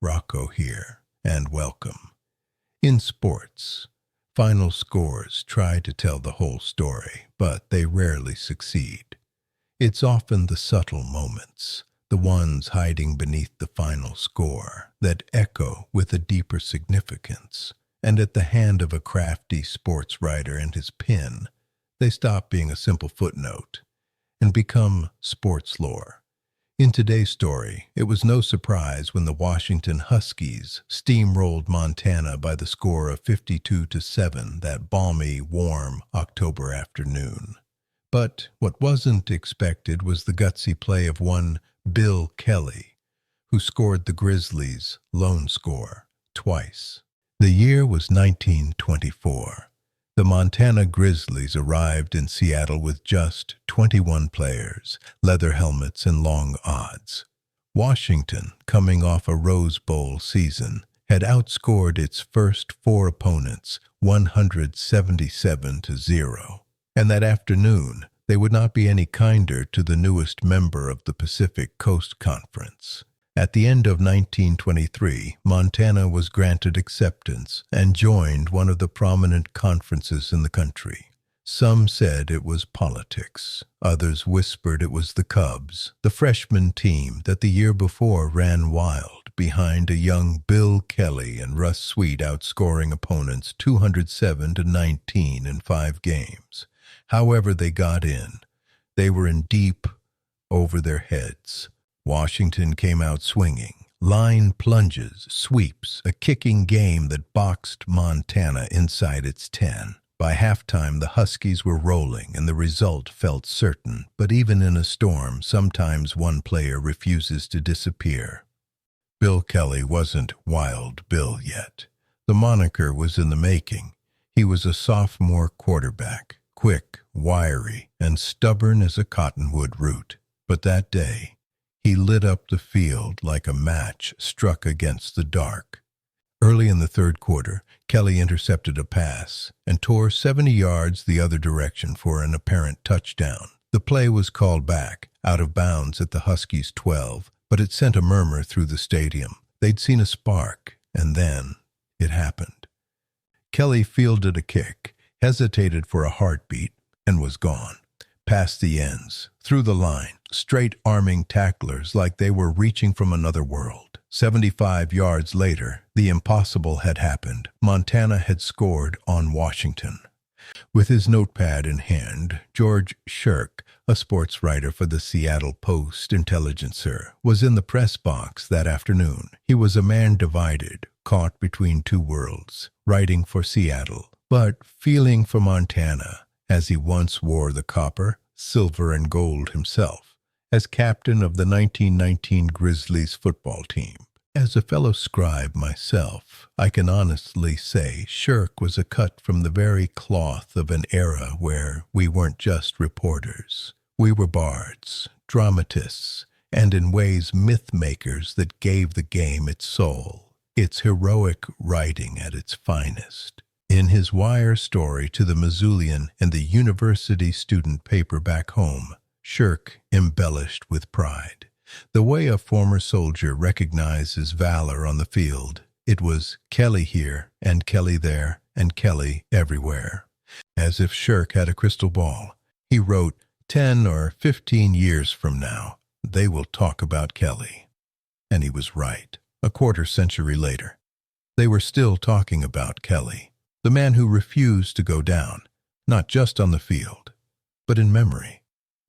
Rocco here, and welcome. In sports, final scores try to tell the whole story, but they rarely succeed. It's often the subtle moments, the ones hiding beneath the final score, that echo with a deeper significance. And at the hand of a crafty sports writer and his pen, they stop being a simple footnote and become sports lore. In today's story, it was no surprise when the Washington Huskies steamrolled Montana by the score of 52-7 that balmy, warm October afternoon. But what wasn't expected was the gutsy play of one Bill Kelly, who scored the Grizzlies' lone score twice. The year was 1924. The Montana Grizzlies arrived in Seattle with just 21 players, leather helmets, and long odds. Washington, coming off a Rose Bowl season, had outscored its first four opponents 177-0. And that afternoon, they would not be any kinder to the newest member of the Pacific Coast Conference. At the end of 1923, Montana was granted acceptance and joined one of the prominent conferences in the country. Some said it was politics. Others whispered it was the Cubs, the freshman team that the year before ran wild behind a young Bill Kelly and Russ Sweet outscoring opponents 207-19 in 5 games. However they got in, they were in deep over their heads. Washington came out swinging. Line plunges, sweeps, a kicking game that boxed Montana inside its 10. By halftime, the Huskies were rolling, and the result felt certain. But even in a storm, sometimes one player refuses to disappear. Bill Kelly wasn't Wild Bill yet. The moniker was in the making. He was a sophomore quarterback, quick, wiry, and stubborn as a cottonwood root. But that day, he lit up the field like a match struck against the dark. Early in the third quarter, Kelly intercepted a pass and tore 70 yards the other direction for an apparent touchdown. The play was called back, out of bounds at the Huskies' 12, but it sent a murmur through the stadium. They'd seen a spark, and then it happened. Kelly fielded a kick, hesitated for a heartbeat, and was gone. Past the ends, through the line, straight-arming tacklers like they were reaching from another world. 75 yards later, the impossible had happened. Montana had scored on Washington. With his notepad in hand, George Shirk, a sports writer for the Seattle Post-Intelligencer, was in the press box that afternoon. He was a man divided, caught between two worlds, writing for Seattle, but feeling for Montana, as he once wore the copper, silver, and gold himself, as captain of the 1919 Grizzlies football team. As a fellow scribe myself, I can honestly say Shirk was a cut from the very cloth of an era where we weren't just reporters. We were bards, dramatists, and in ways myth-makers that gave the game its soul, its heroic writing at its finest. In his wire story to the Missoulian and the university student paper back home, Shirk embellished with pride. The way a former soldier recognizes valor on the field, it was Kelly here and Kelly there and Kelly everywhere. As if Shirk had a crystal ball, he wrote, 10 or 15 years from now, they will talk about Kelly. And he was right. A quarter century later, they were still talking about Kelly. The man who refused to go down, not just on the field, but in memory.